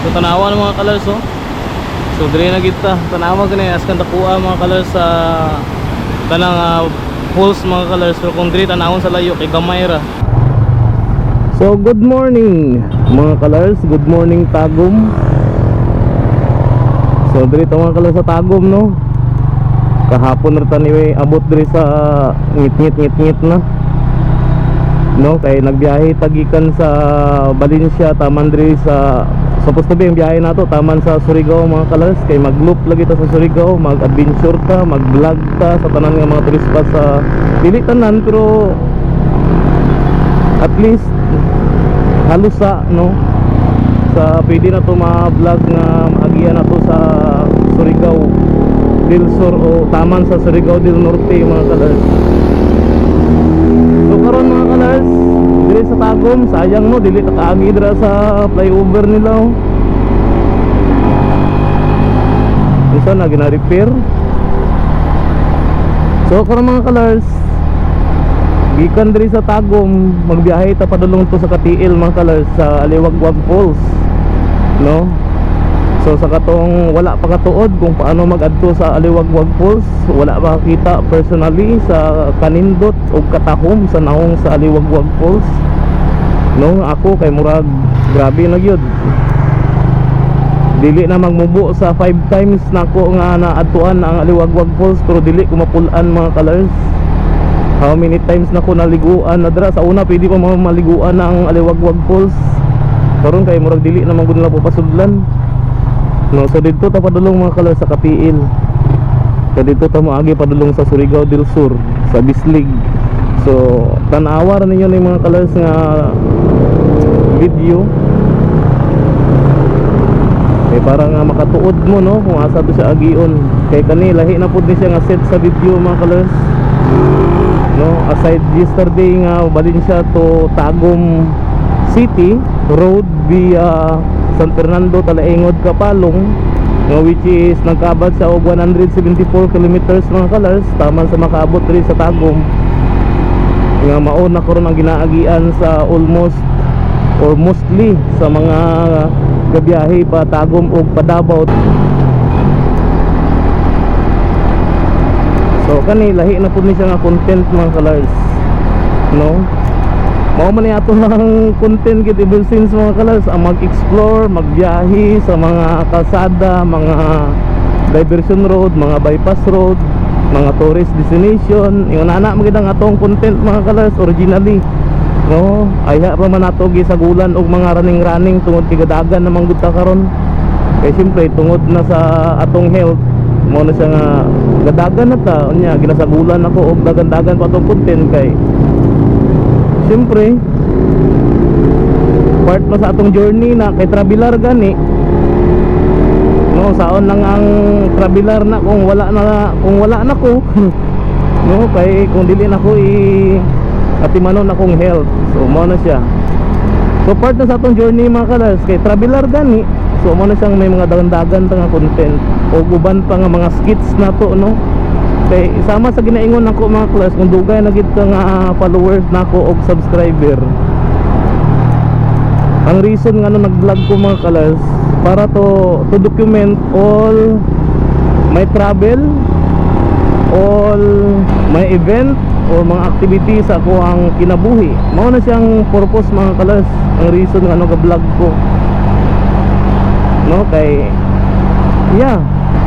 So tanawa ng mga colors oh. So dire na kita tanawa gani askan dakuha mga colors sa kanang pulse mga colors. Pero kung dire tanawon sa layo kay gamay ra. So good morning mga colors, good morning Tagum. So dire ta mga colors sa Tagum no. Kahapon ra tani abot dire sa ngit na. No, kay nagbiyahe tagikan sa Valencia taman diri sa supposed to be ang biyahe nato taman sa Surigao mga colors, kay mag-loop lagi ta sa Surigao, mag-adventure ta, mag-vlog ta sa tanan nga mga turista sa dili tanan pero at least halos sa no sa pwede na to ma-vlog nga maagian na to sa Surigao del Sur o taman sa Surigao del Norte mga colors. So karon mga colors, dili sa Tagum, sayang no, dili ta kaagi dira sa flyover nila oh. Isa na gina-repair. So karon mga colors, gikan diri sa Tagum, magbiyahe ta padulong to sa Katiil mga colors sa Aliwagwag Falls. No? So sa katong wala pa katuod kung paano mag-adto sa Aliwagwag Falls, wala pa kita personally sa kanindot o katahom sa naong sa Aliwagwag Falls. No, ako kay murag grabe na gyud. Dili na magmubo sa 5 times nako nga naadtuan ang Aliwagwag Falls pero dili ko mapulan mga colors. How many times nako naliguan na dira sa una pwede pa maliguan ang Aliwagwag Falls. Karon kay murag dili na man gud nila papasudlan. No, so dito ta padulong mga colors sa Katiil. So dito ta moagi padulong sa Surigao del Sur, sa Bislig. So tan-awa ra ninyo ni mga colors nga video. Kay para nga makatuod mo no kung asa to siya agion. Kay kani lahi na pud ni siya nga set sa video mga colors. No, aside yesterday nga Valencia to Tagum City road via San Fernando, Talaingod, Kapalong, which is nagkaabot sa 174 kilometers mga colors, taman sa makaabot rin sa Tagum. Nga maon na karon ang ginaagian sa almost or mostly sa mga gabiyahe pa Tagum o pa Davao. So kani lahi na pud ni siya nga content mga colors. No? Mao man ni ato ng content gid ever since mga colors ang mag-explore, magbiyahe sa mga kalsada, mga diversion road, mga bypass road, mga tourist destination. Ingon ana magid ang atong content mga colors originally. No, aya pa man ato gisagulan og mga running tungod kay gadagan namang gud ta karon. Kay siyempre tungod na sa atong health, mo na siya nga gadagan na ta unya ginasagulan ako og dagan-dagan pa atong content kay siyempre part na sa atong journey na kay traveler gani no, saon lang ang traveler na kung wala na ko no, kay kung dili na ko atimanon akong health. So mo na siya, so part na sa atong journey mga colors kay traveler gani. So mo na siyang may mga dagan-dagan nga content o guban pa nga mga skits na to no. Kay isama sa ginaingon nako mga class kung dugay na gid ka nga followers nako og subscriber. Ang reason nga nag-vlog ko mga class para to document all my travel, all my event or mga activity sa ako ang kinabuhi. Mao na siyang purpose mga class, ang reason nga nag-vlog ko. No, kay yeah,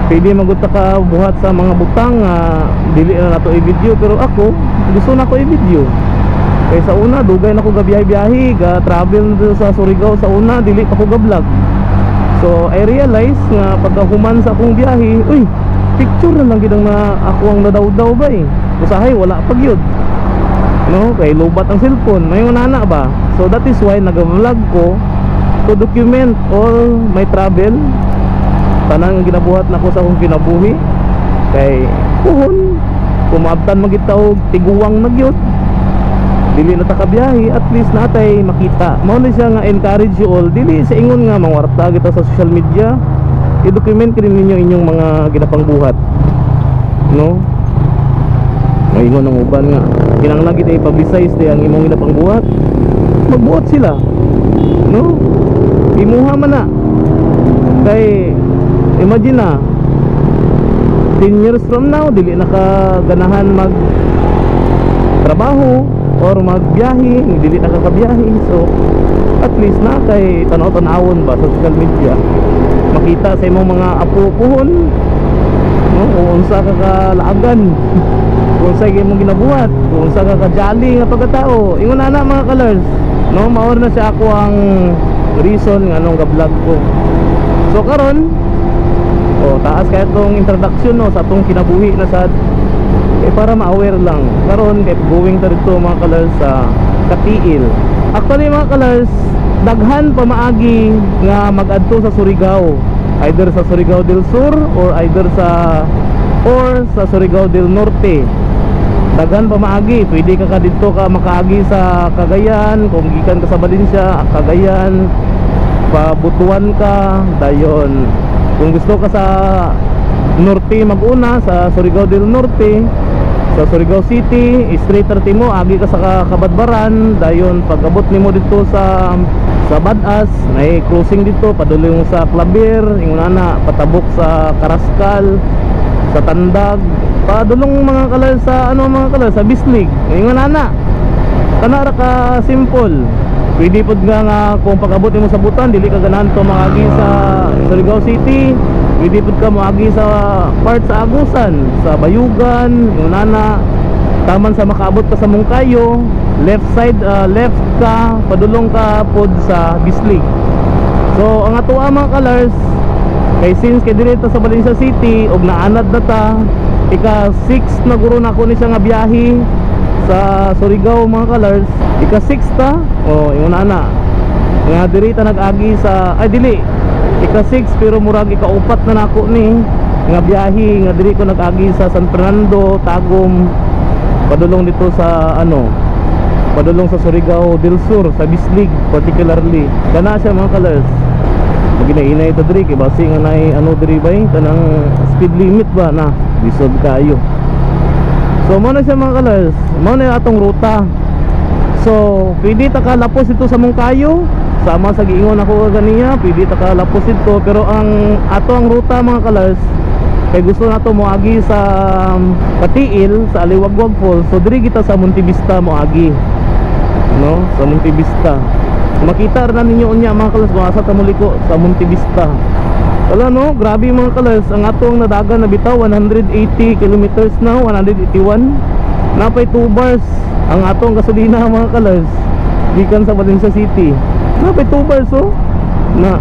pwede magunta ka buhat sa mga butang dili na nato i-video pero ako gusto na ko i-video. Kay sa una dugay na ko gabiyahe-biyahe, ga travel sa Surigao sa una dili pa ko ga-vlog. So I realize nga pagkahuman sa akong biyahe, uy, picture na lang gid na ako ang nadaw-daw ba usahay wala pa gyud. No, kay lobat ang cellphone, mayon ana ba. So that is why nag-vlog ko to document all my travel, tanang ginabuhat na ko sa akong kinabuhi. Kay puhon kumabtan magitaw tiguwang na gyud dili na ta kabiyahe, at least natay makita. Mao na siya nga encourage you all, dili sa ingon nga mangwarta kita sa social media, i-document kini ninyo inyong mga ginapangbuhat no. Maingon ang uban nga kinahanglan kita i-publicize di ang imong ginapangbuhat, magbuhat sila no. Imuha man na Kay imagine na 10 years from now dili nakaganahan mag trabaho or magbiyahe, dili nakakabiyahe. So at least na kay tanaw-tanawon ba sa social media, makita sa imong mga apo-puhon, no, kung unsa ka kalaagan, kung unsa imong ginabuhat, kung unsa ka kajali nga pagkatao. Ingon na mga colors, no, mao na siya ako ang reason nga anong ga-vlog ko. So karon, taas kaya itong introduction, no, sa atong kinabuhi na sad, para ma-aware lang karon kay going ta dito mga colors sa Katiil. Actually mga colors, daghan pa maagi nga mag-adto sa Surigao, either sa Surigao del Sur or either sa Surigao del Norte. Daghan pa maagi, pwede ka dito ka makaagi sa Cagayan, kung gikan ka sa Valencia, Cagayan, pabutuan ka dayon. Kung gusto ka sa Norte maguna, sa Surigao del Norte, sa Surigao City, straight mo, agi ka sa Kabadbaran, dayon pag-abot nimo dito sa Badas, may cruising dito padulong sa Clabir, ingon na patabok sa Karaskal, sa Tandag, padulong mga colors sa mga colors sa Bislig, ingon na kanara ka simple. Pwede pod nga kung pag-abot nimo sa Butan, dili ka ganahan to maagi sa Surigao City, pwede pod ka maagi sa part sa Agusan, sa Bayugan, yung nana taman sa makaabot ka sa Mungkayo, left side, left ka, padulong ka pod sa Bislig. So ang atoa mga colors, kay since kay dito sa Valencia City og naanad na ta, ika 6 na guro na ko ni siya nga biyahe sa Surigao mga colors, ika 6 ta, yung nana nga diri ta nag-agi sa, ay dili ika 6 pero murag ika 4 na nako ni nga biyahe nga diri ko nag-agi sa San Fernando, Tagum, padulong dito sa padulong sa Surigao del Sur, sa Bislig particularly. Kana siya mga colors, maginainay ito diri kay basi nga nay diri bay kanang speed limit ba na bisod kayo. So mo na siya mga colors, mo na atong ruta. So pwede ta kalapos ito sa Mungkayo, sama sa giingon ako ganiya, pwede ta kalapos ito, pero ang ruta mga colors, kay gusto nato moagi sa Katiil, sa Aliwagwag Falls. So diri kita sa Montevista moagi, no, sa Montevista. Makita na ninyo unya mga colors kung asa ta muliko sa Montevista. Wala no, grabe mga colors, ang atong nadagan na bitaw 180 kilometers na, 181. Napay 2 bars ang atong gasolina mga colors, gikan sa Valencia City. Napay 2 bars na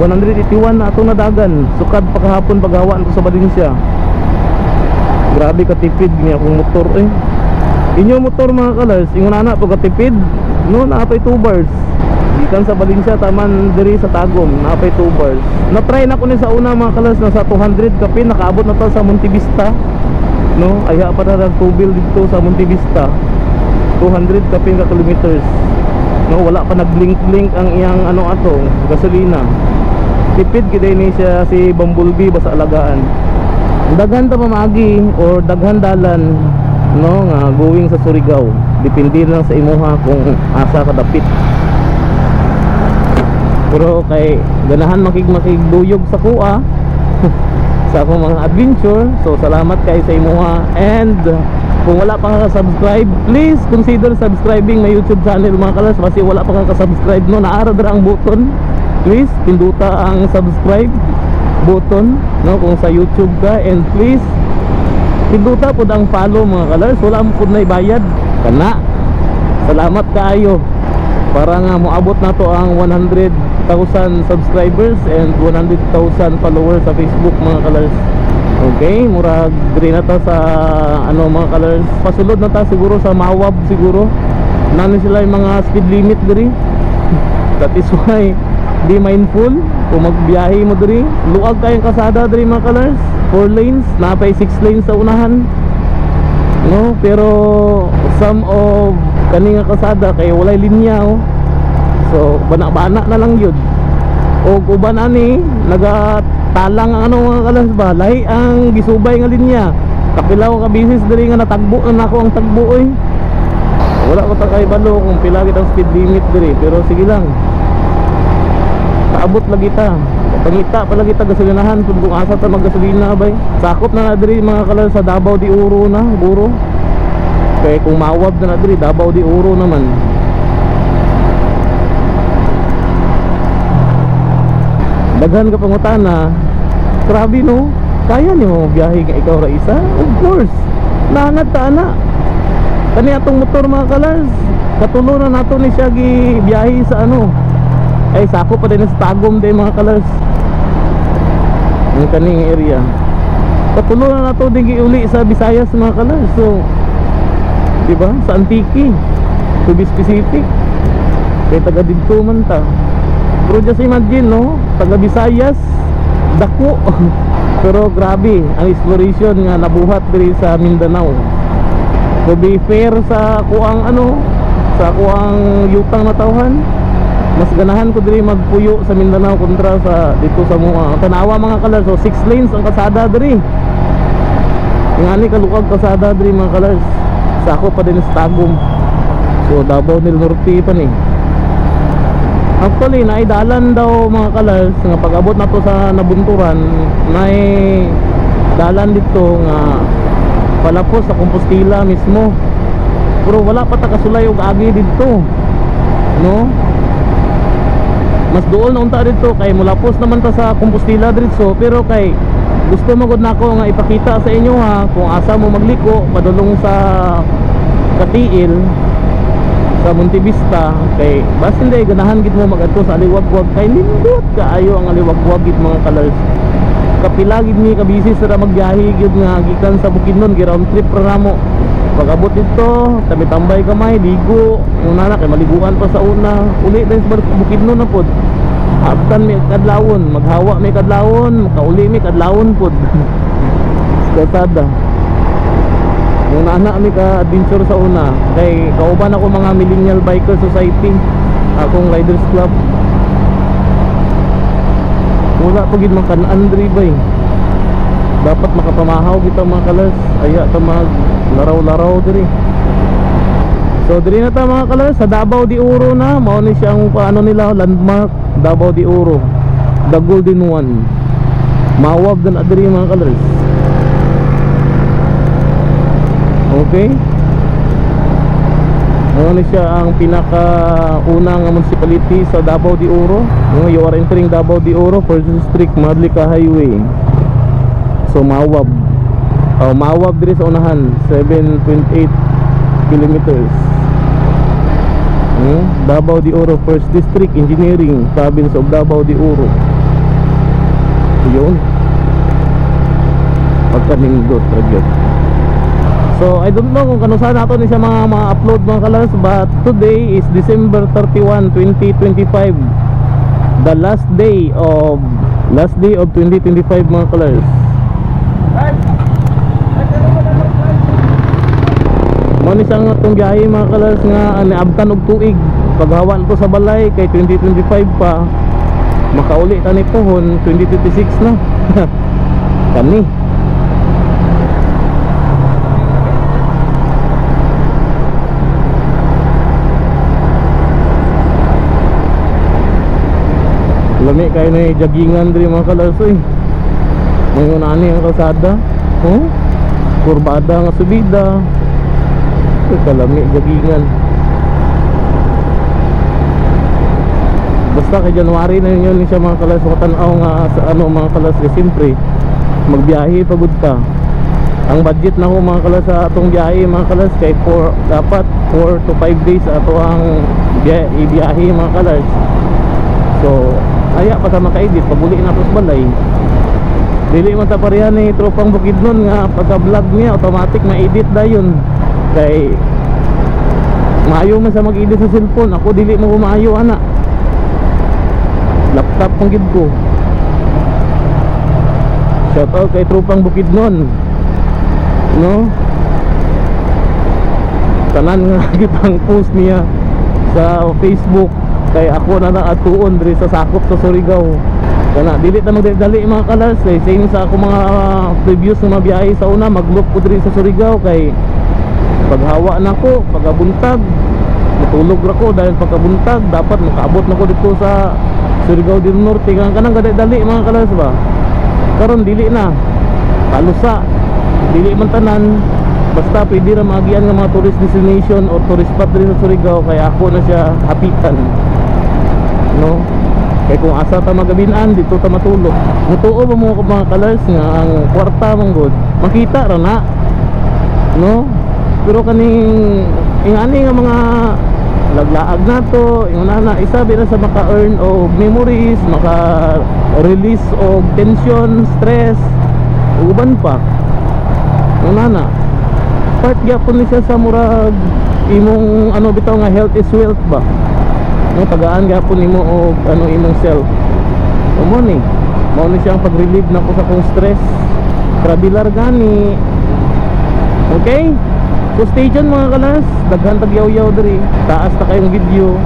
181 na atong nadagan. Sukad pa kahapon paghawaan ko sa Valencia. Grabe katipid niya akong motor Inyo motor mga colors, ingon na pagkatipid, no, napay 2 bars. Gikan sa Valencia taman diri sa Tagum, napay 2 bars. Na-try na ko ni sa una mga colors, nasa 200 kapin, nakaabot na to sa Montevista, no, aya pa na nag-tubil dito sa Montevista. 200 kapin ka kilometers, no, wala pa nag-blink-blink ang iyang gasolina. Tipid gid ni siya si Bumblebee basta alagaan. Daghan ta pamagi or daghan dalan, no, nga going sa Surigao, depende lang sa imuha kung asa ka dapit. Pero kay ganahan makigduyog sa kuha sa akong mga adventure. So salamat kay sa imuha, and kung wala pa ka subscribe, please consider subscribing my YouTube channel mga kalas. Kasi wala pa ka subscribe, no, naara dira ang button. Please pinduta ang subscribe button, no, kung sa YouTube ka, and please pinduta pod ang follow mga kalas. Wala mo pod na ibayad kana. Salamat kaayo para nga moabot na to ang 100,000 subscribers and 100,000 followers sa Facebook mga kalas. Okay, murag diri na ta sa mga colors. Pasulod na ta siguro sa Mawab siguro. Nani sila yung mga speed limit diri. That is why be mindful kung magbiyahe mo diri. Luag kayong kasada diri mga colors. 4 lanes, napay 6 lanes sa unahan. No, pero some of kani nga kasada kay walay linya So bana-bana na lang yun. O uban ani nagatalang ang mga kalas ba, lahi ang gisubay nga linya. Kapilaw ka bisis diri nga natagbo na nako ang tagbo Wala ko ta kay balo kung pila gid ang speed limit diri, pero sige lang. Paabot lagi ta. pangita palagi ta gasolinahan kung asa ta maggasolina bay. Sakop na na diri mga kalal sa Davao de Oro na buro. Kaya kung mawab na na diri Davao de Oro naman. Daghan ka pangutana. Grabe no. Kaya niyo biyahe nga ikaw ra isa? Of course. Nanad ta ana. Kani atong motor mga kalals. Katulunan nato ni siya gi biyahe sa ano. Ay sakop pa din sa Tagum din mga kalals. Yung kaning area. Katulunan nato din gi uli sa Visayas mga kalals. So, di ba? Sa Antique. To be specific. Kaya taga dito man ta. Pero just imagine no, taga Visayas, dako. Pero grabe ang exploration nga nabuhat diri sa Mindanao. To be fair sa kuang ano, sa kuang yutang na tawhan, mas ganahan ko diri magpuyo sa Mindanao kontra sa dito sa mga Tanawa mga kalars. So 6 lanes ang kasada diri. Ngani kalukag kasada diri mga kalars. Sako pa din sa Tagum. So Davao del Norte pa ni. Actually naidalan daw mga kalars nga pag-abot na to sa Nabunturan, may dalan dito nga palapos sa Compostela mismo. Pero wala pa ta kasulay og agi dito. No? Mas dool na unta dito kay mulapos naman ta sa Compostela dito, pero kay gusto magud nako nga ipakita sa inyo ha kung asa mo magliko padulong sa Katiil sa Montevista kay bas hindi ganahan gid mo magadto sa Aliwagwag kay lindot kaayo ang Aliwagwag gid mga kalars. Kapila gid mi kabisi sa magbiyahe gid nga gikan sa Bukidnon gi round trip ra namo. Pag-abot dito tabi tambay kamay ligo una na kay maliguan pa sa una uli din sa Bukidnon na pod. Haptan mi kadlawon maghawa mi kadlawon kauli mi kadlawon pod. Kasada yung nana mi ka adventure sa una kay kauban ako mga Millennial Biker Society, akong Riders Club. Wala po gid man kan-an diri bay. Dapat makapamahaw kita mga kalars. Aya ta mag laraw-laraw diri. So diri na ta mga kalars sa Davao de Oro na. Mao ni siyang paano nila landmark Davao de Oro, the Golden One. Mawab na diri mga kalars. Okay. Ano siya ang pinaka-unang municipality sa Davao de Oro. You are entering Davao de Oro, First District, Madlica Highway. So Mawab. Mawab diri sa unahan, 7.8 kilometers. Davao de Oro, First District, Engineering, Province of Davao de Oro. Yun. Pagkanindot agad. So I don't know kung kano saan nato ni siya mga upload mga kalars, but today is December 31, 2025. The last day of 2025 mga kalars. Mo ni siyang atong biyahe mga kalars nga niabtan og tuig. Paghawa nito sa balay kay 2025 pa. Makauli ta ni pohon 2026 na. Kani lami kayo na jaggingan diri mga kalarsoy. Ngayon ani ang kalsada. Kurbada nga subida. Kalami jaggingan. Basta kay January na yun siya mga kalas. Matanaw nga sa ano mga kalas. Siyempre magbiyahe pagod ka. Ang budget na ko mga kalas sa atong biyahe mga kalas kay dapat 4 to 5 days ato ang ibiyahe mga kalas. So aya pa sa makaedit pabuli na tos balay. Dili man ta pareha ni tropang Bukidnon nga pagka vlog niya automatic ma-edit dayon. Kay maayo man sa mag-edit sa cellphone, ako dili mo maayo ana. Laptop pang gid ko. Shout out kay tropang Bukidnon. No? Tanan nga kitang post niya sa Facebook kay ako na atuon diri sa sakop sa Surigao. Kana dili ta magdali mga kalars eh. Same sa ako mga previous nga biyahe sa una, magloop ko diri sa Surigao kay paghawa na ko pagabuntag matulog ra ko dahil pagkabuntag dapat makaabot na ko dito sa Surigao del Norte kanang dali mga kalas ba. Karon dili na. Palusa. Dili man tanan. Basta pwede ra maagian nga mga tourist destination or tourist spot diri sa Surigao kaya ako na siya hapitan. No? Kaya kung asa ta magabinan dito ta matulog. Mutuo ba mo mga kalas nga ang kwarta mong god. Makita ra na. No? Pero kaning ingani nga mga laglaag na to, yung nana isabi na sa maka-earn o memories, maka-release o tension, stress, uban pa. Yung nana part gyapon ni siya sa murag imong ano bitaw nga health is wealth ba. No, tagaan gyapon nimo og ano imong self. Mo ni, mao ni siyang pag-relieve nako sa kong stress. Traveler gani. Okay? So stay tuned mga kalas, daghan tagyaw-yaw diri, taas ta kayong video.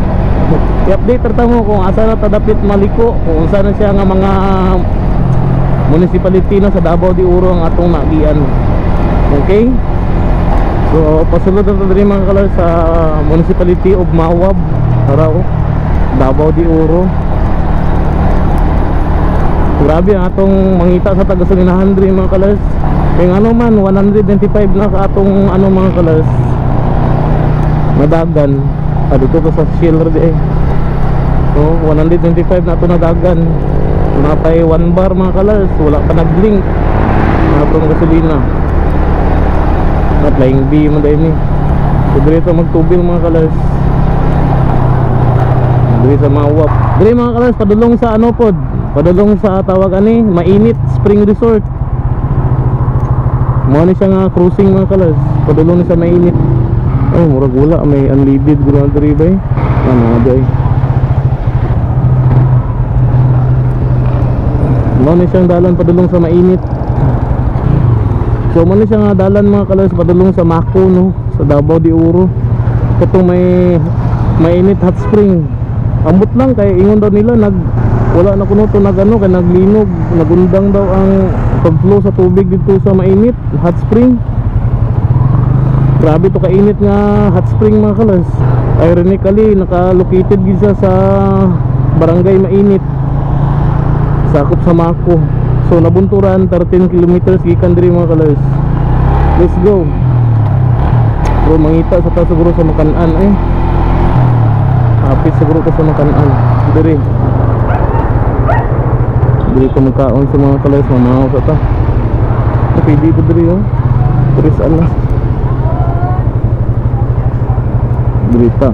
I-update ta mo kung asa na tadapit maliko, kung saan na siya nga mga municipality na sa Davao de Oro ang atong nagian. Okay? So pasulod na diri mga kalas sa municipality of Mawab, Arao, Davao de Oro. Grabe ang atong mangita sa taga-Sulinahan diri mga kalas. Kaya ano man 125 na ka atong ano mga kalas nadagan dito to sa Shiller di eh. So 125 na ito nadagan. Napay 1 bar mga kalas, wala pa nag-link na atong gasolina at flying B mo dahil ni. So dito magtubil mga kalas diri sa Mawap. Diri mga kalas padulong sa ano pod, padulong sa tawag ani Mainit Spring Resort. Mo ni siya nga cruising mga kalas, padulong ni sa Mainit. Ay murag wala may unlimited guro diri bay. Ano day. Mo ni siyang dalan padulong sa Mainit. So mo ni siya nga dalan mga kalas padulong sa Mako no, sa Davao de Oro. Katong may Mainit Hot Spring. Ambot lang kay ingon daw nila wala na kuno to nagano kay naglinog, nagundang daw ang pag-flow sa tubig dito sa Mainit Hot Spring. Grabe to kainit nga hot spring mga kalas. Ironically naka-located gid siya sa Barangay Mainit, sakop sa Mako. So nabunturan 13 kilometers gikan diri mga kalas. Let's go. Bro mangita sa ta siguro sa Makanan eh. Hapit siguro ka sa Makanan diri. Diri ko magkaon sa mga kalas, mamahaw sa ta. Pwede ko diri oh. Tres alas. Diri ta.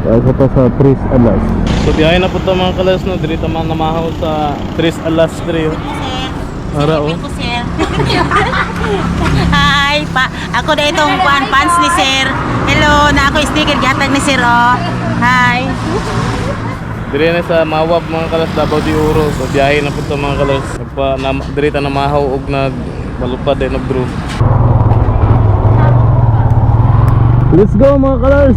Kaya sa ta sa Tres alas. So biyahe na po ito mga kalas no. Diri ta man namahaw sa Tres alas diri oh. Ara oh. Hi pa. Ako na itong pants ni sir. Hello, na ako sticker gatag ni sir oh. Hi. Diri na sa Mawab mga kalas, Davao de Oro. So biyahe na po ito mga kalas. Diri ta namahaw og nagmalupad ay nagdro. Let's go mga kalas.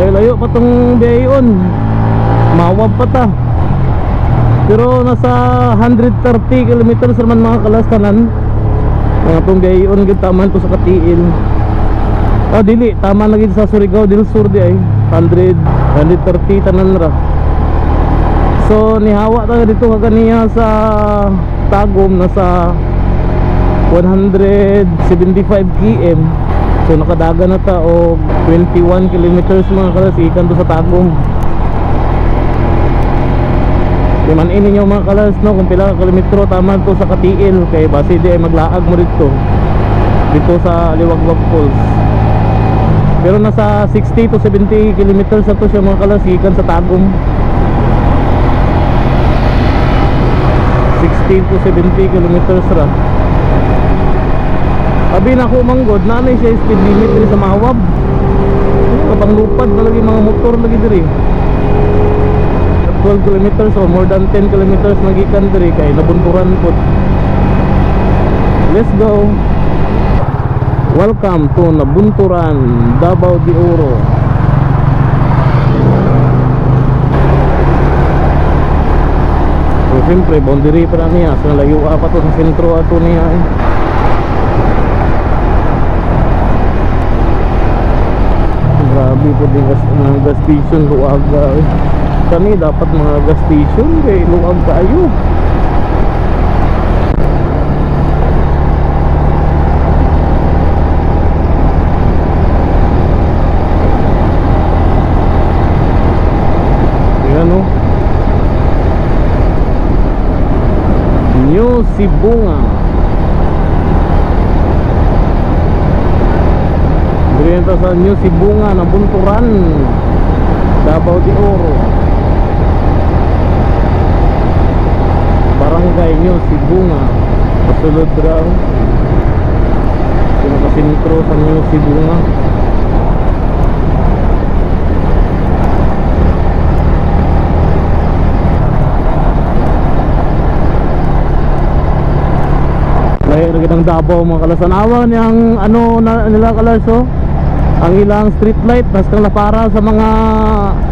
Layo-layo pa tong biyaheon. Mawab pa ta. Pero nasa 130 kilometers naman mga kalas tanan. Ang atong biyaheon gid taman to sa Katiil. Dili, tama na gid sa Surigao del Sur di ay 130 tanan ra. So nihawa ta dito kaniya sa Tagum nasa 175 km. So nakadaga na ta og 21 kilometers mga kalas ikan to sa Tagum. Diman ini nyo mga kalas no kung pila ka kilometro tama to sa Katiil kay base di ay maglaag mo dito sa Liwagwag Falls. Pero nasa 60 to 70 kilometers na to siya mga kalas ikan sa Tagum. 60 to 70 kilometers ra. Abi na ko manggod nanay siya speed limit diri sa Mawab. Kapang lupad na lagi mga motor lagi diri. 12 kilometers or more than 10 kilometers nagikan diri kay nabunturan po. Let's go. Welcome to Nabunturan, Davao de Oro. So siyempre boundary pa na niya. So layo pa to sa sentro ato niya eh. Grabe. Grabe po din mga gas station luwag. Kani dapat mga gas station kay luwag kayo. Yan o. New Sibunga. Dito sa New Sibunga na Bunturan, Davao de Oro. Barangay New Sibunga. Pasulod raw. Pinakasintro sa New Sibunga. Layo rin ng Davao mga kalasanawa niyang ano na, nila kalaso. Ang ilang street light nas kang para sa mga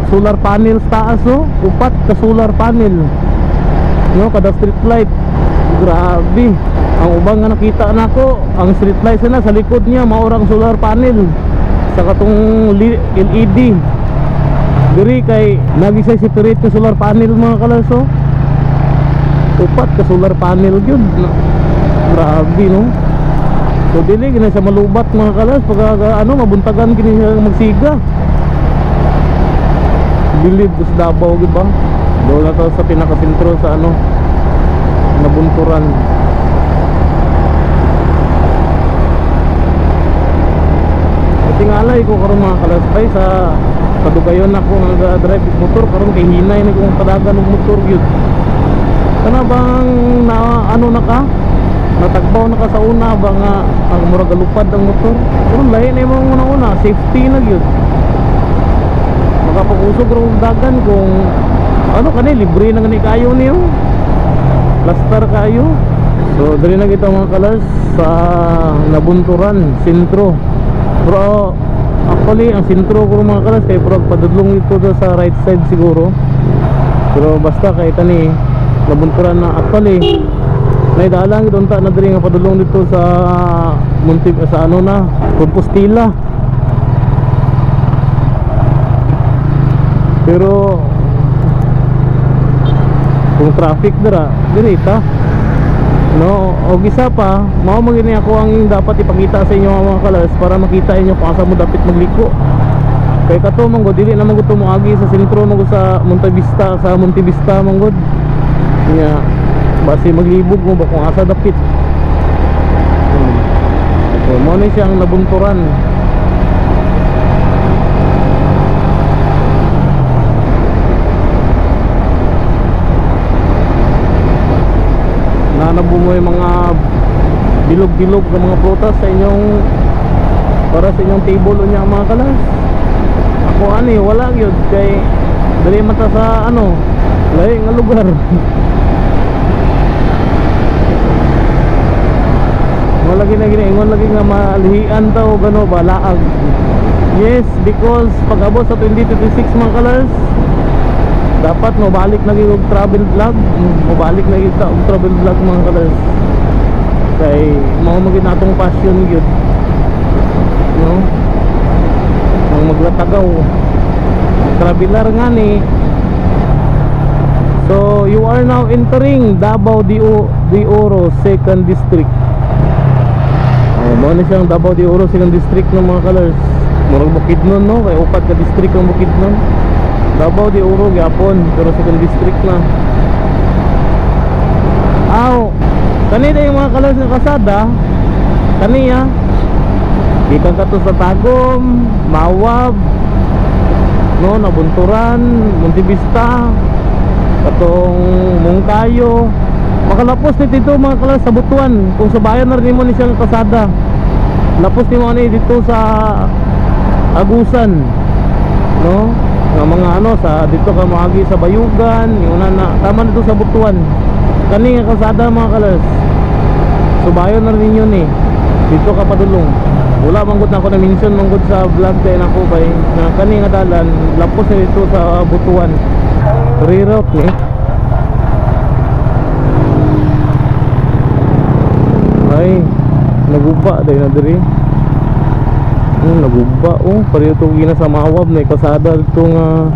solar panels taas oh. Upat ka solar panel no kada street light. Grabe. Ang ubang nga nakita nako, ang street light na sa likod niya maorang solar panel sa katong LED. Diri kay nagisay separate ka solar panel mga kalaso. Upat ka solar panel gyud. Grabe no. So dili gina sa malubat mga kalas pag ano mabuntagan kini siya magsiga. Bilib sa Davao gid ba? Doon na to sa pinakasentro sa ano Nabunturan. Tingalay ko karon mga kalas pay sa kadugayon ako nga drive motor karon kay hinay ni kong padagan og motor gyud. Kana bang na ano na ka? Natagbaw na ka sa una ba nga ang murag galupad ang motor. Pero lahi na yung una safety na gyud. Makapag-usog ro dagan kung ano kani libre na gani kayo niyo. Plaster kayo. So diri na kita mga kalas sa Nabunturan sentro. Pero actually ang sentro ko mga kalas kay purag padudlong ito sa right side siguro. Pero basta kay tani Nabunturan na actually naidalang doon ta na diri nga padulong dito sa Munti sa ano na Compostela. Pero kung traffic dira ta no og isa pa mao magini ako ang dapat ipakita sa inyo mga kalas para makita inyo kung asa mo dapat magliko. Kay kato man gud dili na man gud moagi sa sentro man gud sa Monte Vista man gud. Nya basi maglibog mo ba kung asa dapit. So mo ni siyang Nabunturan. Nanabumoy mga bilog-bilog ng mga prutas sa inyong para sa inyong table unya mga kalas. Ako ani wala gyud kay dali man ta sa ano lahi nga lugar. Wala gina-ingon lagi nga malihian daw gano ba laag. Yes, because pag abot sa 2026 mga kalas dapat mabalik na gyud og travel vlog. Mabalik na gyud og travel vlog mga kalas. Kay mao magid natong passion gyud. No? Ang maglatagaw. Traveler nga ni. So you are now entering Davao de Oro 2nd District. Mao na siyang Davao de Oro 2nd District ng mga colors. Murag Bukidnon no, kay upat ka district ng Bukidnon. Davao de Oro gyapon pero 2nd District na. Aw, kanina yung mga colors ng kasada. Kaniya. Gikan ka to sa Tagum, Mawab, no, Nabunturan, Monte Vista, katong Mungkayo. Makalapos ni dito mga kalas sa Butuan. Kung sa bayan na rin mo ni siyang kasada. Lapos ni mo ni dito sa Agusan. No? Nga mga ano sa dito ka maagi sa Bayugan, yung na tama dito sa Butuan. Kani nga kasada mga kalas. So bayan na rin yun eh. Dito ka padulong. Wala manggod na ako na mention manggod sa vlog kay nako bay na kani nga dalan lapos ni dito sa Butuan. Reroute ni. Ay, naguba dahil na diri. Naguba oh, pareho itong gina sa Mawab na kasada ito nga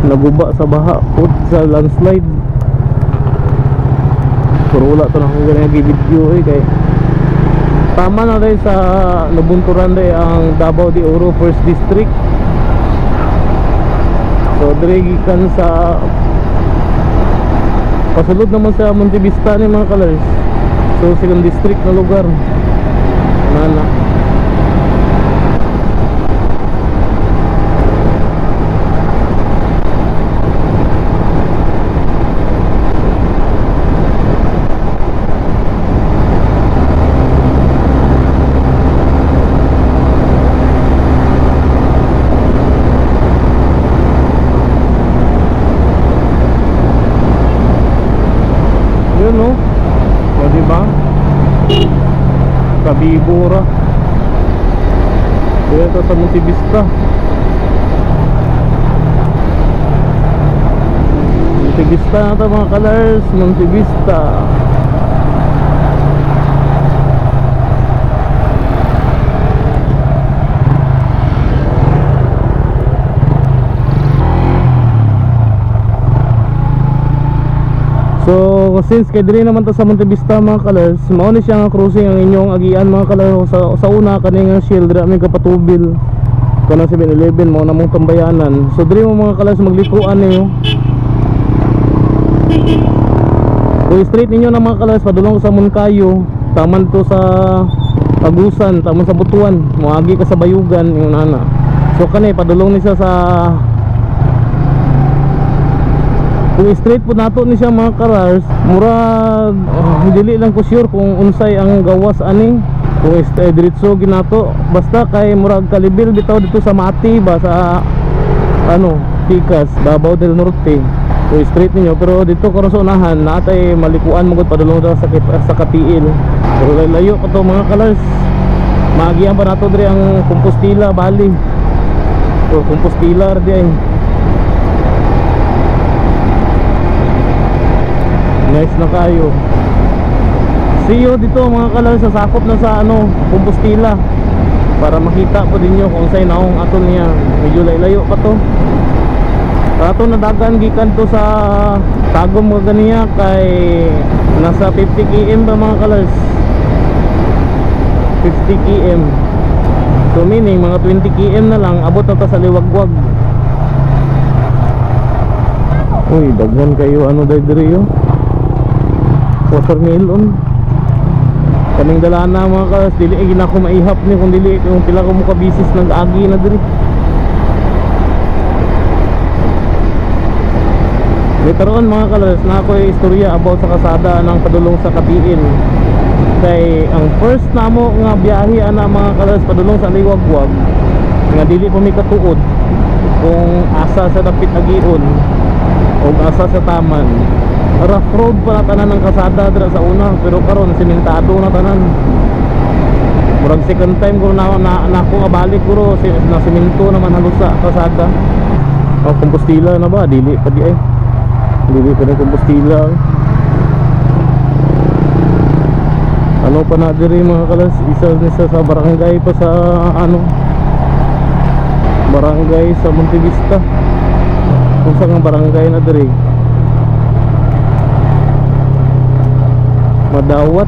naguba sa baha put sa landslide. Pero wala ito na kung ganyan video kay tama na rin sa nabunturan rin ang Davao de Oro 1st District. So dirigikan sa pasulod naman sa Monte Vista ni mga kalers. So 2nd District na lugar nana. Yun no, o diba Kabibura dito sa Monte Vista. Monte Vista na ito mga kalers, Monte Vista. So since kay diri naman to sa Monte Vista mga kalers, mao ni siya nga cruising ang inyong agian mga kalers. Sa una kaning shield ra may kapatubil kana 7-Eleven mao na mong tambayanan. So diri mo mga kalers maglikuan niyo. Kung straight ninyo na mga kalers padulong sa Moncayo, taman to sa Agusan, taman sa Butuan, moagi ka sa Bayugan yung nana. So kani padulong ni siya sa kung straight po nato ni siya mga karars, murag dili lang ko sure kung unsay ang gawas ani. Kung diretso ginato, basta kay murag kalibil bitaw dito sa Mati ba sa ano, Tikas, Davao del Norte. Kung straight ninyo, pero dito karon sa unahan natay malikuan magud padulong sa Katiil. Pero layo pa to mga karars. Maagian pa nato diri ang Compostela Valley. O Compostela di ay. Nice na kayo. See you dito mga kalal sa sakop na sa ano, Compostela. Para makita po din nyo kung sa'y naong aton niya. Medyo layo pa to. Ato na dagan gikan to sa Tagum mga ganiya kay nasa 50 km ba mga kalals. 50 km. So meaning mga 20 km na lang abot na to sa Liwagwag. Uy, daghan kayo ano diri yo. Watermelon. Kaming dalana mga kalas, dili gina ko maihap ni kung dili kung pila ko mo ka bisis nag-agi na diri. Literon mga kalas, na ako istorya about sa kasada ng padulong sa Katiil. Kay ang first namo nga biyahe ana mga kalas padulong sa Liwagwag nga dili pa mi katuod kung asa sa dapit agion o asa sa taman. Rough road pa na tanan ng kasada dira sa una, pero karon simentado na tanan. Murag second time ko na ako balik ko na semento naman halos sa kasada. O Compostela na ba? Dili pa di ay. Dili pa na Compostela. Ano pa na diri mga kalas, isa sa barangay pa sa ano, barangay sa Monte Vista. Kung saan nga barangay na diri Madawat.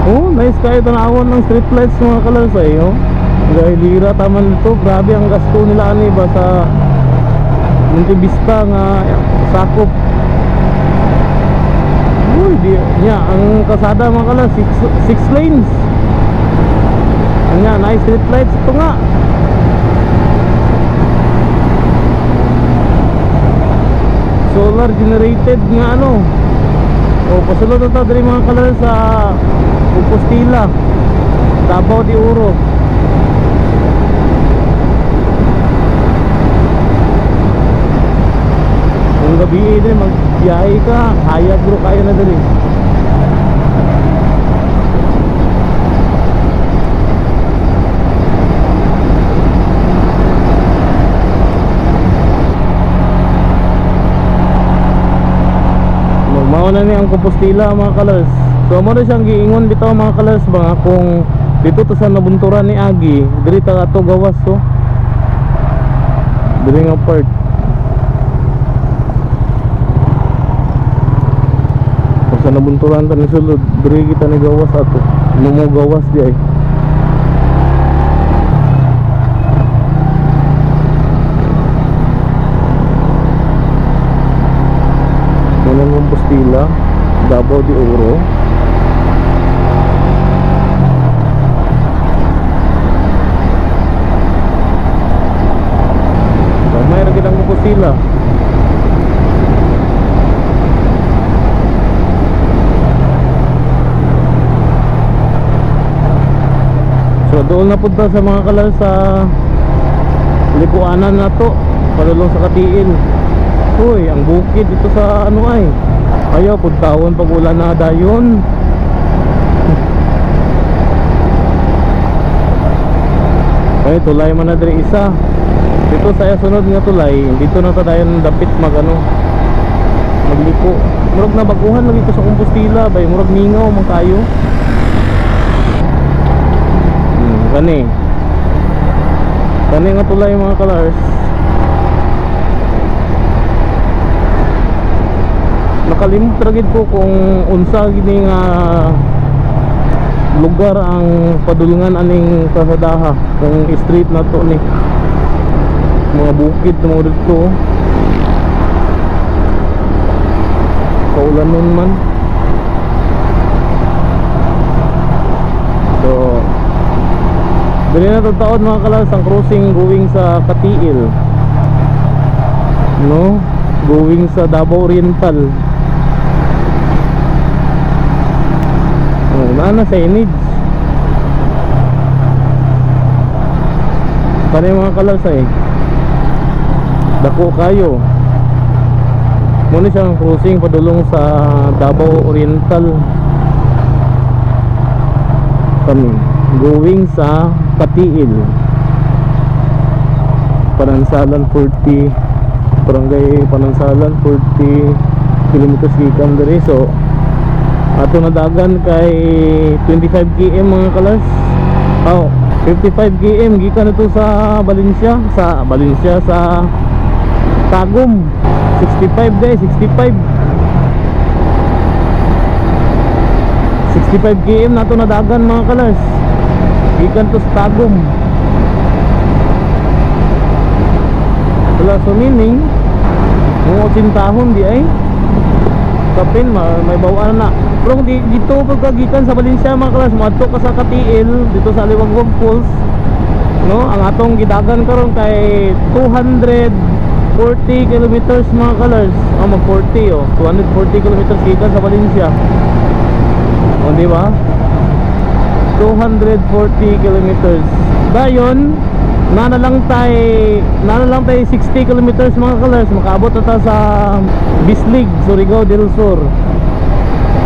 Oh, nice kayo tanawon ng street lights mga kalasay, oh. Dahil lira taman ito, grabe ang gasto nila ani ba sa Monte Vista nga sakop. Uy, di niya ang kasada mga kalas 6 lanes. Anya, nice street lights ito nga. Solar generated nga ano. O pasulod na ito dali mga kalal sa Compostela, Davao de Oro. Kung gabi din magbiyahe ka, hayag bro kaya na dali. Mao na ni ang Compostela mga kalers. So mo na siyang giingon bitaw mga kalers ba kung Dito to sa nabunturan ni Agi, diri ta ato gawas to. Diri nga part. Pag sa nabunturan ta ni sulod, diri kita ni gawas ato. Mo gawas di ay. Munang Compostela, Davao de Oro. May lagi ng Compostela. So doon na punta sa mga kalal sa likuanan na to, padulong sa Katiil. Uy, ang bukid dito sa ano ay ayaw puntawan pag ulan na dayon. Ay tulay man na diri isa. Dito sa sunod nga tulay, dito na tadayon dapit magano magliko. Murag na baguhan lagi ko sa Compostela, bay murag mingaw man kayo. Kani nga tulay mga kalars. Nakalimot ra gid ko kung unsa gini nga lugar ang padulungan aning kasadaha, kung street na to ni mga bukid na mga dito. Kaulanon man. So dili na taon mga kalas ang crossing going sa Katiil, no, going sa Davao Oriental. Na signage para yung mga kalas ay dako kayo. Muna siyang crossing padulong sa Davao Oriental kami going sa Katiil, Panansalan 40, Barangay Panansalan 40 kilometers gikan diri. So ato nadagan kay 25 km mga kalas. 55 km gikan ito sa Valencia, sa Tagum. 65 guys, 65 km na ito nadagan mga kalas, gikan to sa Tagum. Wala, so meaning mga 80 tahon di ay kapin may bawaan na. Pero dito pagkagikan sa Valencia mga kalas, madto ka sa Katiil dito sa Liwagwag Falls, no, ang atong gidagan karon kay 240 kilometers mga kalas. Mag 40 240 kilometers gikan sa Valencia. O di ba? 240 kilometers. Dayon na lang tay 60 kilometers mga kalas, makaabot na ta sa Bislig, Surigao del Sur.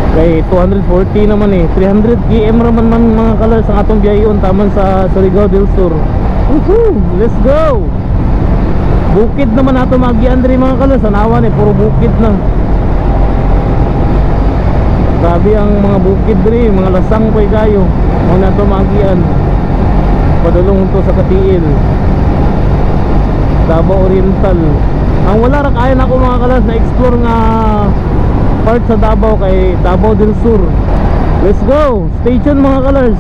Kay 240 naman 300 km raman man mga kalas ang atong biyayon taman sa Surigao del Sur. Let's go. Bukid naman ato magian diri mga kalas, anawan puro bukid na. Grabe ang mga bukid diri, mga lasang pay kayo. Mo nato magian. Padulong to sa Katiil, Davao Oriental. Ang wala ra kaya nako mga kalas na explore nga part sa Davao kay Davao del Sur. Let's go. Stay tuned mga kalas.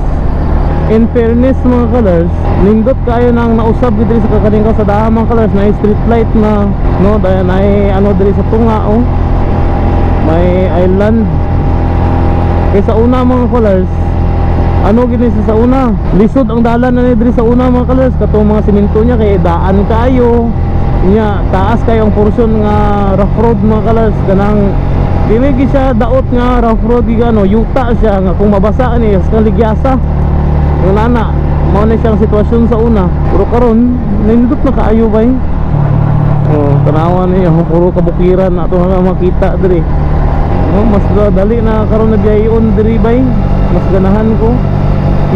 In fairness mga kalas, nindot kayo nang nausab diri sa kakaning sa daha mga kalas na street light na, no, dahil na ano diri sa tunga may island. Kay sa una mga kalas, ano gini sa una, lisod ang dalan na diri sa una mga kalas, katong mga simento niya kay daan kayo nya, taas kayo ang portion nga rough road mga kalas. Kanang dili siya daot nga rough road gano, yuta siya nga kung mabasa ni sa ligyasa yung nana. Mao na siyang sitwasyon sa una, pero karon nindot na kaayo bay. Tanawan niyo puro kabukiran ato nga makita diri. Mas dali na karon na biyayon diri bay, mas ganahan ko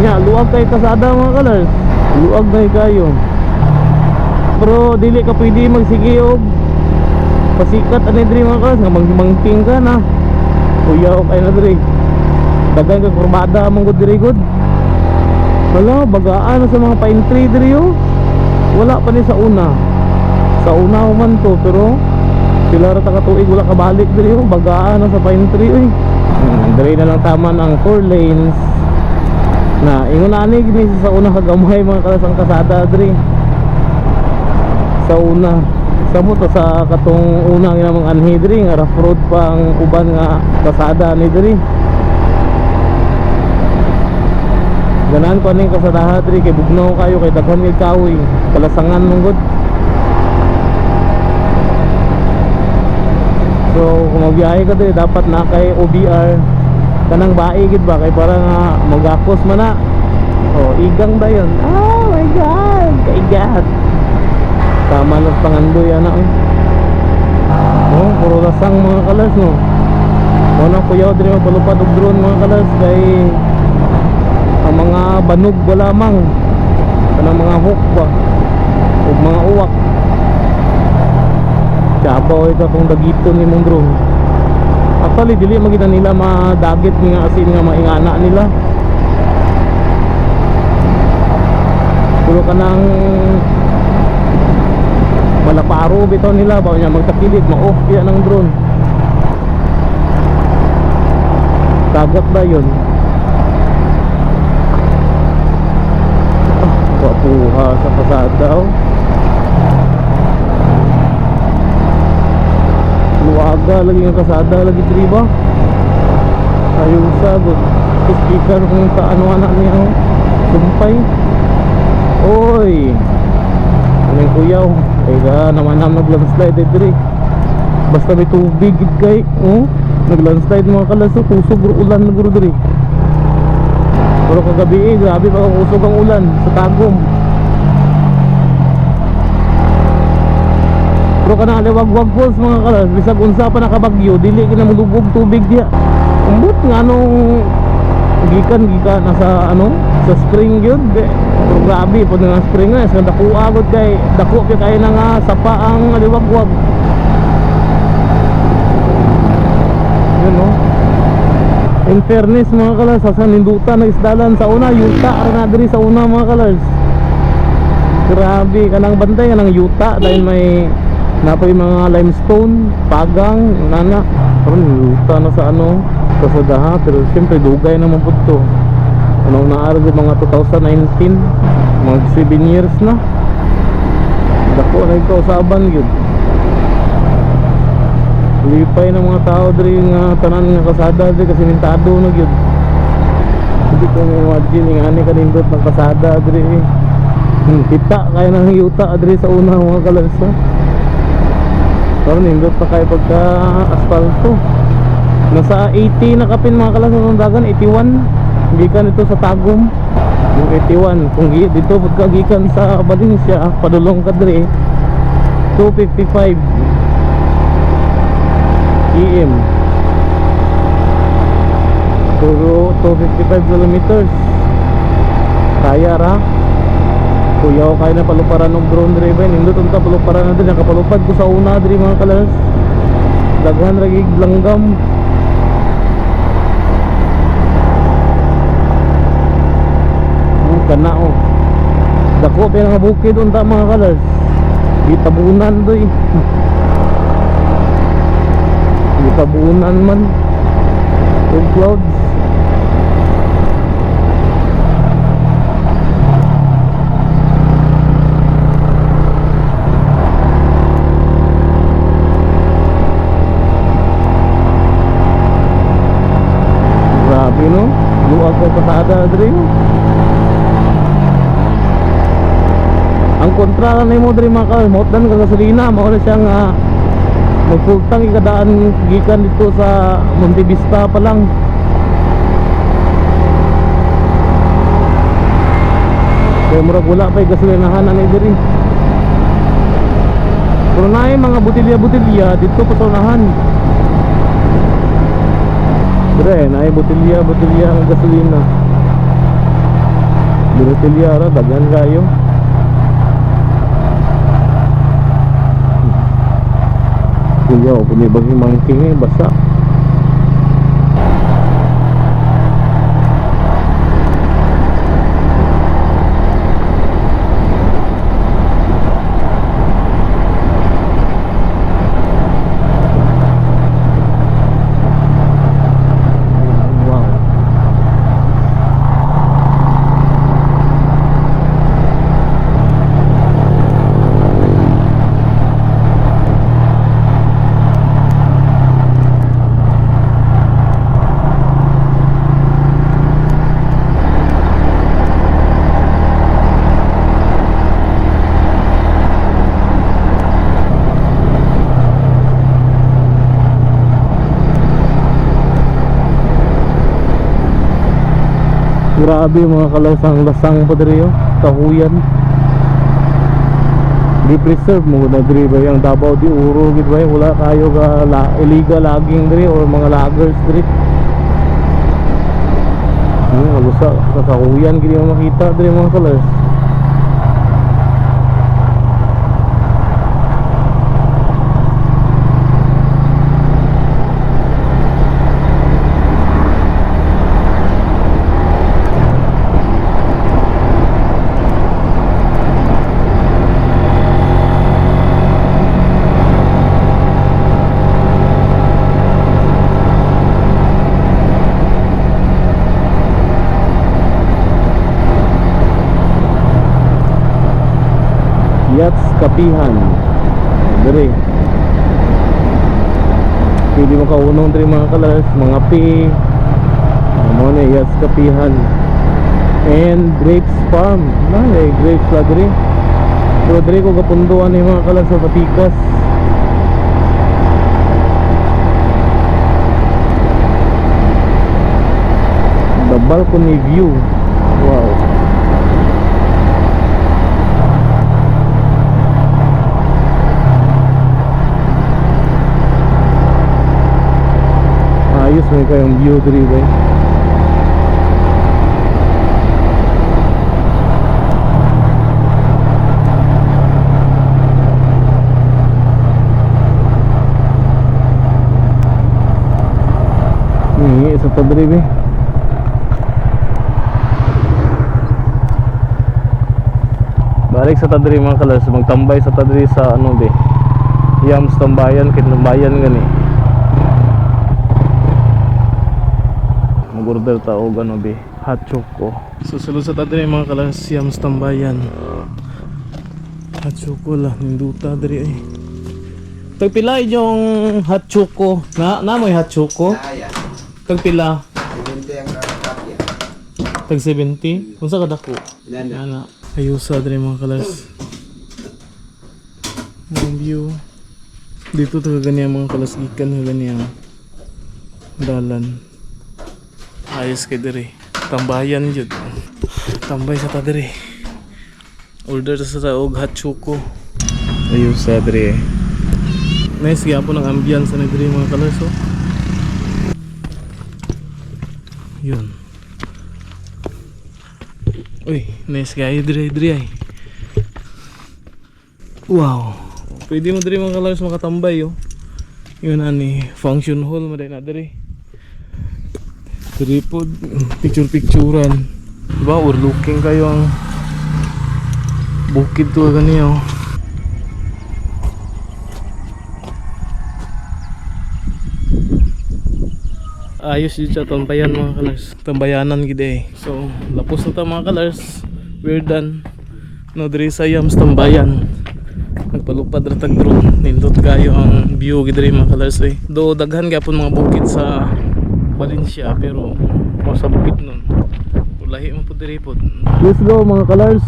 nya. Luag kay kasada mga kalas, luag na kayo, pero dili ka pwede magsige og pasikat ani diri mga kalas nga mangking ka na kuyaw kay na diri. Dagan ka kurbada mong gud diri gud. Wala, bagaan sa mga pine tree diri oh. Wala pa ni sa una. Sa una man to, pero sila ra ta katuig wala kabalik diri oh. Bagaan sa pine tree oy. Diri na lang tama ng 4 lanes. Na ingon ani gini sa una kagamay mga kalas ang kasada diri. Sa una sa mo to sa katong una nga mga anhi diri nga rough road pa ang uban nga kasada ni diri. Ganahan ko aning kasadaha diri kay bugnaw kayo kay daghan kay kahoy kalasangan mong god. So kung magbiyahe ka diri dapat na kay OBR kanang bae gid ba kay para nga magakos man na. Oh igang dayon. Oh my god kaigat. Tama lang pangandoy ana oy. Oh puro lasang mga kalas no. Wala kuyaw diri mapalupad og drone mga kalas kay ang mga banog ba lamang kanang mga hook ba ug mga uwak. Chabaw ito kung dagiton ni mong drone. Actually dili magita nila madagit nga asin nga maingana nila. Pero kanang malaparo bitaw nila ba nya magtakilid ma-off kaya ng drone. Kagat ba yun? Papuha sa kasada oh. Luaga lagi ng kasada lagi diri ba? Ayaw sagot. Speaker kung kaano anak niya oh. Sumpay. Oy. Anong kuyaw? Kaya naman naglandslide diri. Basta may tubig gid kay oh. Naglandslide mga kalas oh. Kusog ulan na guro diri. Pero kagabi grabe pa kusog ang ulan sa Tagum. Pero kana liwag-wag falls mga kalas, bisag unsa pa nakabagyo, dili kina mulubog tubig diha. Umbot nga anong gikan nasa ano, sa spring gyud. Pero grabe pud nga spring nga sa dako agod kay dako kay na nga sapa ang liwag-wag. Yun no. In fairness mga kalas, sa nindutan na isdalan sa una, yuta na diri sa una mga kalas. Grabe kanang bantay kanang yuta dahil may napoy mga limestone, pagang, nana. Pero yuta na sa ano, kasadaha, pero siyempre dugay naman po ito. Anong naarag mga 2019, mga 7 years na. Dako na ikaw sa aban yun. Lipay ng mga tao diri nga tanan nga kasada diri kasi mintado na gyud. Hindi ko imagine nga ani kanindot ng kasada diri. Kita kaya nang yuta diri sa una mga kalansa. Pero nindot pa kay pagka asfalto. Nasa 80 na kapin mga kalansa ng dagan 81. Gikan ito sa Tagum. Yung 81 kung dito pagka gikan sa Valencia padulong ka diri 255 EM. Puro 255 kilometers. Kaya ra. Kuyaw kaya na paluparan ng drone driver. Nindot unta paluparan na din. Nakapalupad ko sa una diri mga kalas. Daghan ragig langgam. Kana oh. Dako pa nga bukid unta mga kalas. Gitabunan doy. Tabunan man yung clouds. Grabe no, luwag kay pasada diri. Ang kontra na mo diri mga ka, mautan ka gasolina, mao na siyang magpultang ikadaan gikan dito sa Monte Vista pa lang. Kaya murag wala pa yung gasolinahan na diri. Pero na mga butilya-butilya dito pa sa unahan. Dire na butilya-butilya ang gasolina. Butilya ra dagan kayo. Kuya, punya bagi mangking ni basa. Grabe mga kalasang lasang pa diri oh. Kahuyan. Di preserve mo na diri ba yung Davao di Uro gid ba wala kayo ga illegal logging diri or mga loggers diri. Malusa sa kahuyan gid mo makita diri mga kalas. Yachts Kapihan diri pwede mo kaunong diri mga kalas mga pi mo na Yachts Kapihan and Grapes Farm grapes la diri pero diri ko kapunduan ni mga kalas sa Patikas. The balcony view, wow. Ayos may kayong view diri ba. Ni sa tadri ba. Balik sa tadri mga kalas, magtambay sa tadri sa ano be. Yams tambayan, kinambayan gani. Order tao gano be hot choco. Susulod sa tadri mga kalas Yams tambayan. Hot choco lah ninduta diri ay. Tagpila yung hot choco. Na mo'y hot choco. Tagpila. 70 ang kapya. Tag 70. Unsa ka dako? Ana. Ayusa diri mga kalas. Ang view. Dito to ganyan mga kalas gikan ganyan. Dalan. Ayos kay diri. Tambayan jud. Tambay sa ta diri. Order sa og hot choco. Ayos sa diri. Nice gyapon ang ambience na diri mga kalaso. Yun. Uy, nice kayo diri ay. Wow. Pwede mo diri mga kalaso makatambay oh. Yun ani function hall mo na diri. Tripod, picture-picturean. Diba, overlooking kayo ang bukid to ganiyo. Ayos yun siya tambayan mga kalars. Tambayanan gid eh. So, lapos na ta mga kalars. We're done. No, diri sa Yams tambayan. Nagpalupad ra tag drone. Nindot kayo ang view gid diri mga kalars eh. Do daghan gyapon mga bukid sa Valencia pero sa bukid nun ulahi mo po diri po. Let's go mga kalars.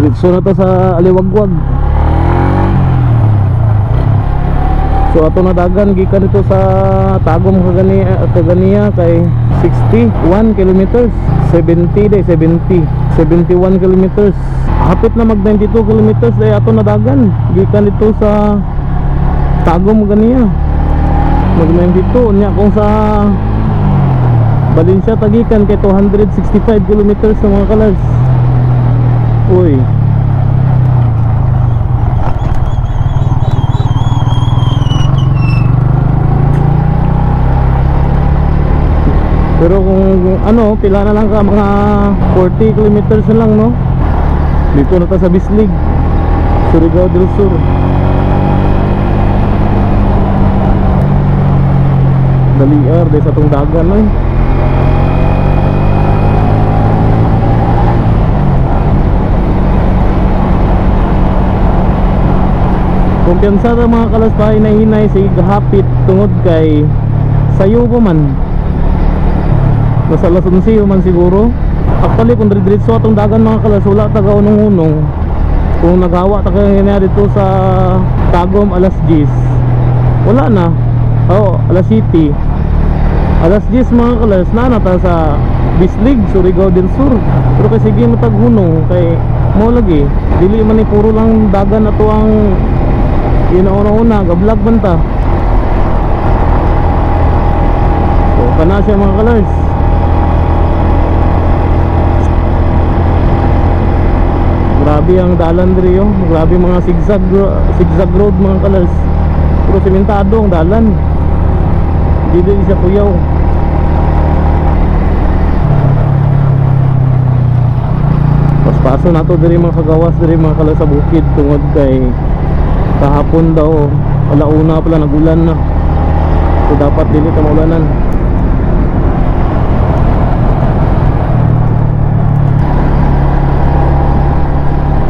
Diretso na ta sa Aliwagwag. So ato na dagan gikan dito sa Tagum Kaganiya kay 61 kilometers 71 kilometers hapit na mag 92 kilometers ay ato na dagan gikan dito sa Tagum Kaganiya mag 92 nya kung sa Valencia tagikan kay 265 kilometers sa mga kalars. Uy, pero kung ano pila na lang ka mga 40 kilometers na lang no dito na ta sa Bislig, Surigao del Sur. Daliar dahil sa itong dagan ay. Kumpiyansa sa mga kalasbahay na hinay sa gahapit tungod kay sayo po man nasa Lasunsi man siguro. Actually kung diretso atong dagan mga kalas wala taga unong-unong. Kung naghawa taga nga dito sa Tagum alas 10 wala na. Alas 7 alas 10 mga kalas na nata sa Bislig, Surigao del Sur. Pero kay sige matag hunong kay mo lagi dili man ni puro lang dagan ato ang una-una ga-vlog man ta. So kana siya mga kalars. Grabe ang dalan diri yo. Grabe mga zigzag road mga kalars. Puro sementado ang dalan. Dili siya kuyaw. Paso na to diri mga kagawas diri mga kalars sa bukid tungod kay kahapon daw alauna pala nagulan na. So dapat dili ta maulanan.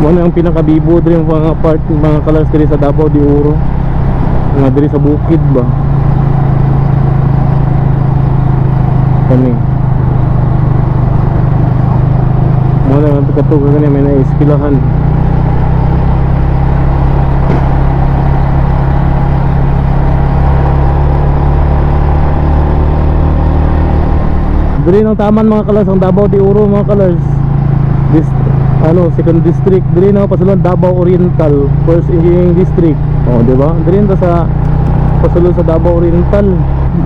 Mo na ang pinakabibo diri mga part mga kalars diri sa Davao de Oro. Nga diri sa bukid ba. Kani wala nga katulad ganyan may naiskilahan. Diri ng taman mga kalars ang Davao de Oro mga kalars. Second district diri na pasulod Davao Oriental, First Engineering District. Oh, di ba? Diri na sa pasulod sa Davao Oriental.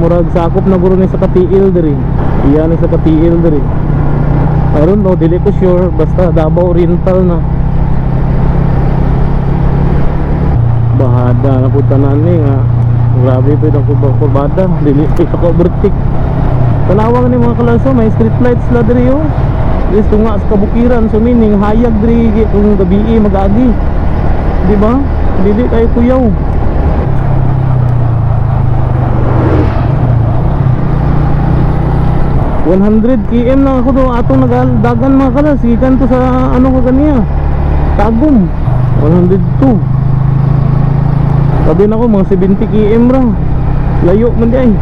Murag sakop na guro ni sa Katiil diri. Iyan sa Katiil diri. Mayroon no, dili ko sure, basta Davao Oriental na. Bahada na punta na ni nga. Grabe pa yung kurbada, dili ko overtake. Tanawang ni mga kalaso, may street lights la diri yo. Gusto nga sa kabukiran, so meaning hayag diri kung gabi mag-agi. Di ba? Dili kayo kuyaw. $100 km na ako doon atong nagdagan mga kalas. Ikan to sa ano ko kaniya Tagum 102. Sabi na ko mga 70 km ra. Layo man di ay.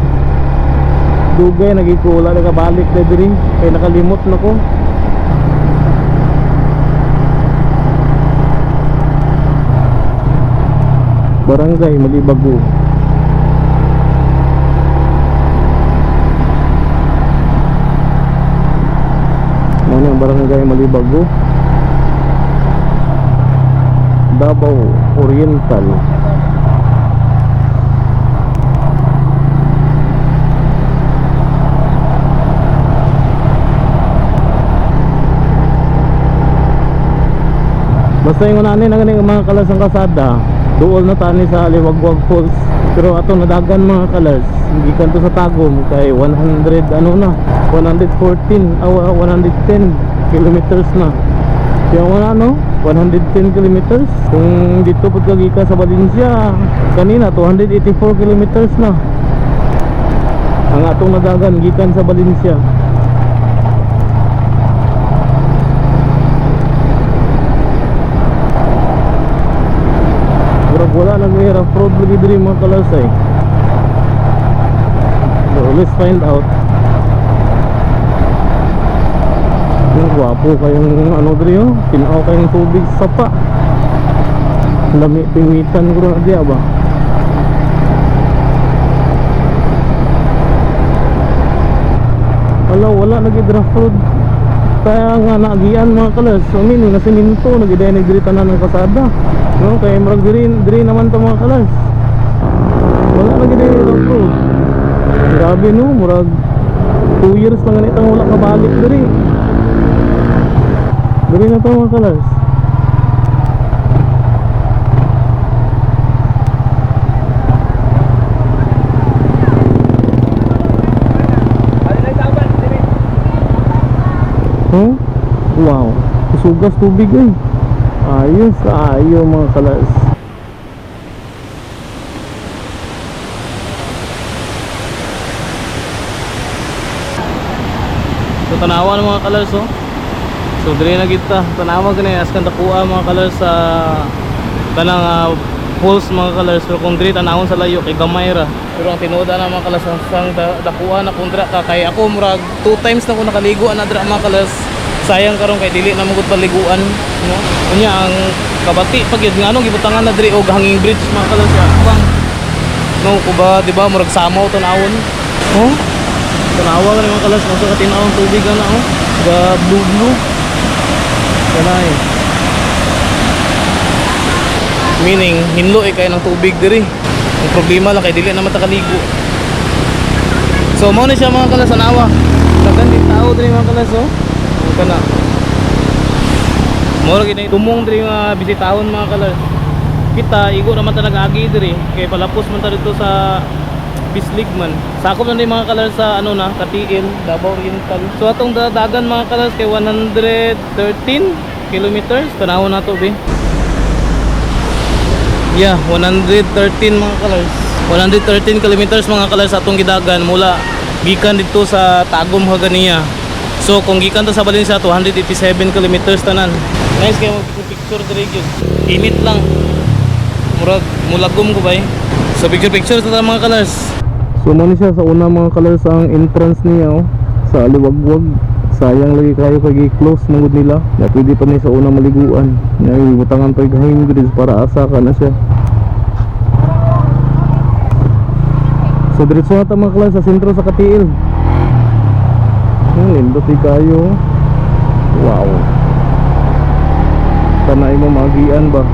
Dugay nagikula na kabalik na diri. Kaya nakalimot na ko. Barangay Malibago. Ano ang barangay Malibago? Davao Oriental. Basta yung unanin na ganing mga kalas ang kasada, duol na tani sa Liwagwag Falls. Pero ato nadagan mga kalas, hindi kanto sa Tagum kay 100 ano na 110 kilometers na. Yung wala no 110 kilometers. Kung dito pud kagika sa Valencia kanina 284 kilometers na ang atong nadagan gikan sa Valencia. Wala nag-rough road lagi diri mga kalasay. So let's find out. Yung gwapo kayong ano diri oh. Tinaw kayong tubig sa sapa. Lami pingitan ko na diya ba. Wala nag-rough road. Kaya nga naagian mga kalas. So meaning na siminto nagiday diri tanan ng kasada. No, kaya murag diri naman to mga kalas. Wala lagi diri rough road. Grabe no, murag 2 years lang ganitang wala kabalik diri. Diri na to mga kalas. Huh? Wow, sugas tubig eh. Ayos, ayo mga kalas. So tanawan mga kalas oh. So diri na kita tanawan kani askan dakuha mga kalas sa kanang falls mga kalas. Pero kung diri tanawon sa layo kay gamay ra. Pero ang tinuod na mga kalas sang dakuha na kung dira ka kay ako murag 2 times na ko nakaligo ana dira mga kalas. Sayang karon kay dili na magud paliguan no. Unya ang kabati pag yun ngano gibutangan na diri og hanging bridge mga kalas ya. Bang no ko ba di ba murag samaw tanawon. Oh? Tanawa ka naman kalas, nasa katinawang tubig ka na, oh. Ga blue. Kanay. Meaning, hinlo kayo ng tubig diri. Ang problema lang kay dili naman takaligo. So mao na siya mga kalas, tanawa. Dagan din tao diri mga kalas, oh. Kana. Mora gid tumong diri nga bisitahon mga kalas. Kita igo naman ta nag-agi diri kay palapos man ta dito sa Bislig man. Sakop na din mga kalas sa ano na Katiil, Davao Oriental. So atong dagan mga kalas kay 113 kilometers. Tanawon na to be. Yeah, 113 mga kalas. 113 kilometers mga kalas atong gidagan mula gikan dito sa Tagum Haganiya. So kung gikan to sa Valencia 287 kilometers tanan. Nice kay mo picture diri gyud. Init lang. Murag mulagom ko ba eh. So picture ta mga kalas. So mo ni siya sa una mga kalas ang entrance niya, oh, sa Aliwagwag. Sayang lagi kayo kay close mangud nila. Na pwede pa ni sa una maliguan. Nya ibutangan pa gahin gud para asa ka na siya. So diretso na ta mga kalas sa sentro sa Katiil. Lindot kayo. Wow. Tanay mo magian ba?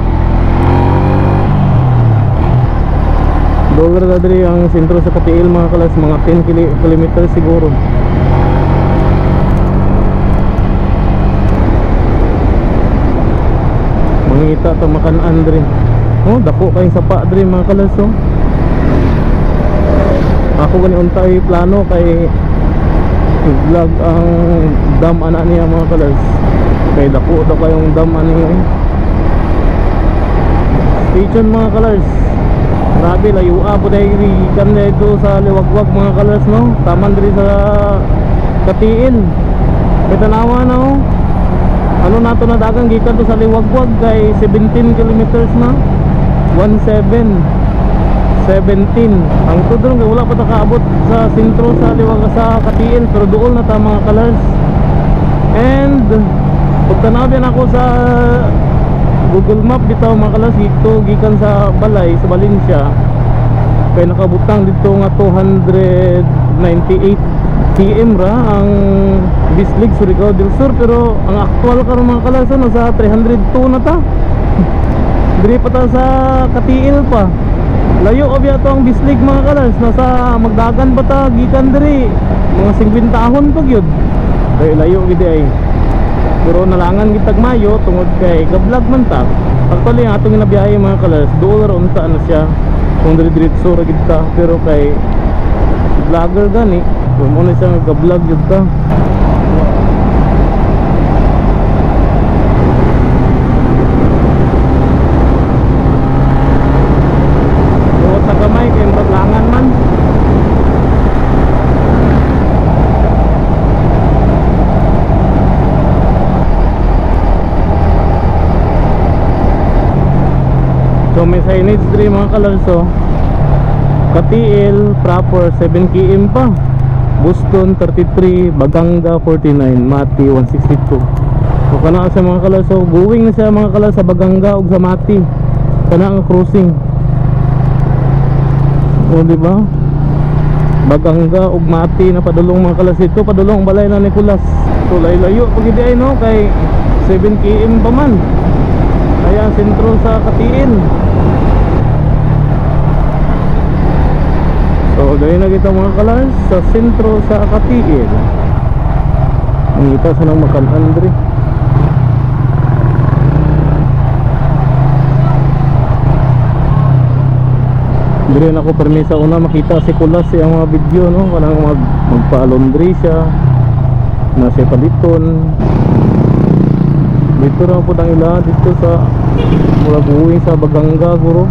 Dover na diri ang sentro sa Katiil mga kalas, mga 10 kilometers siguro. Mangita ta makan-an diri. Oh, dako kay sapa diri mga kalas, oh. Ako gani untay plano kay vlog ang dam ana niya mga kalas. Kay dako daw kayong dam ani. Station mga kalas. Grabe layo po dahil ikan na ito sa Liwagwag mga kalas, no? Taman diri sa Katiil. May tanawa na, oh. Ano na ito na dagang gikan to sa Liwagwag kay 17 kilometers na. 17. Ang tudong kay wala pa ta kaabot sa sentro sa Liwagwag sa Katiil, pero doon na ta mga kalas. And pagtanaw din ako sa Google Map bitaw mga kalas, dito gikan sa Balay sa Valencia kay nakabutang dito nga 298 km ra ang Bislig Surigao del Sur, pero ang actual karon mga kalas nasa 302 na ta. Diri pa ta sa Katiil pa. Layo obya to ang Bislig mga kalas, nasa magdagan pa ta gikan diri mga 50 tahon pa gyud. Kay layo gid ay. Pero nalangan gitag Mayo tungod kay ga-vlog man ta. Actually ang atong ginabiyahe mga kalas, dool ra unta na siya kung diretso ra gid ta, pero kay vlogger gani, kung mo na siya ga-vlog gid ta. So tagamay kay maglangan man. So may signage diri mga kalalso. Katiil proper 7 km pa. Buston 33, Baganga 49, Mati 162. So kana sa mga kalalso, going na siya mga kalalso sa Baganga ug sa Mati. Kana ang cruising. O di ba? Baganga ug Mati na padulong mga kalalso, ito padulong balay na Nicolas. So layo pag idi ay no kay 7 km pa man. Kaya sentro sa Katiil. So dahil na kita mga kalas sa sentro sa Katiil. Mangita sa nang makan-an diri. Diri na ko permisa una makita si Kulas sa mga video, no, kanang magpa-laundry siya na siya paliton. Dito na po ang ila dito sa mula buwing sa Baganga guro.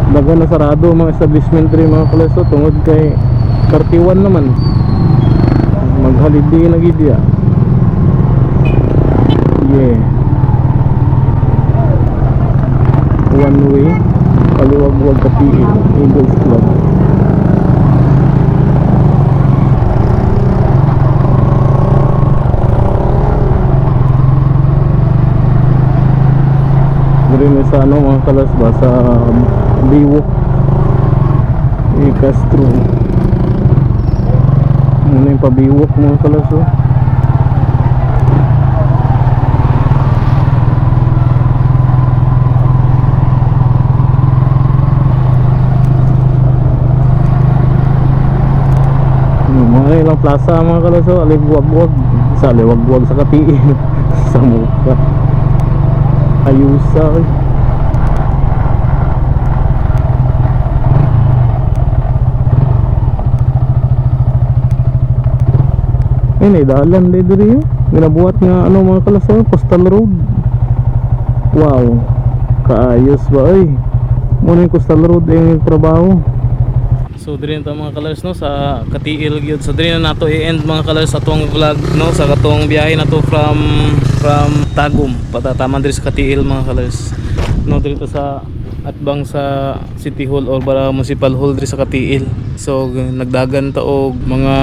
Daga na sarado mga establishment rin mga kalaso tungod kay 31 naman. Maghaliday na gid ya. Yeah. One way Aliwagwag Katiil Eagles Club. Rin sa ano mga kalas ba sa Biwok Castro. Ano yung pabiwak mga kalas oh. Mga ilang plaza mga kalas oh. Aliwag-wag sa aliwag-wag sa katiin. Sa muka ayusa eh. Ay, dalan din diri yun. Ginabuhat nga ano mga kalasaw, coastal road. Wow, kaayos ba ay. Muna yung coastal road yung trabaho. So diri na mga kalars no sa Katiil gyud. So diri na nato i-end mga kalars sa atong vlog no sa katong biyahe na to from Tagum patataman diri sa Katiil mga kalars. No diri to sa atbang sa City Hall or bara Municipal Hall diri sa Katiil. So nagdagan ta og mga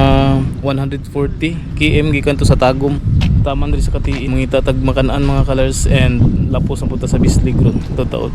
140 km gikan to sa Tagum. Taman diri sa Katiil. Mangita tag Makan-an mga kalars and lapos na punta sa Bislig Road. Totoo.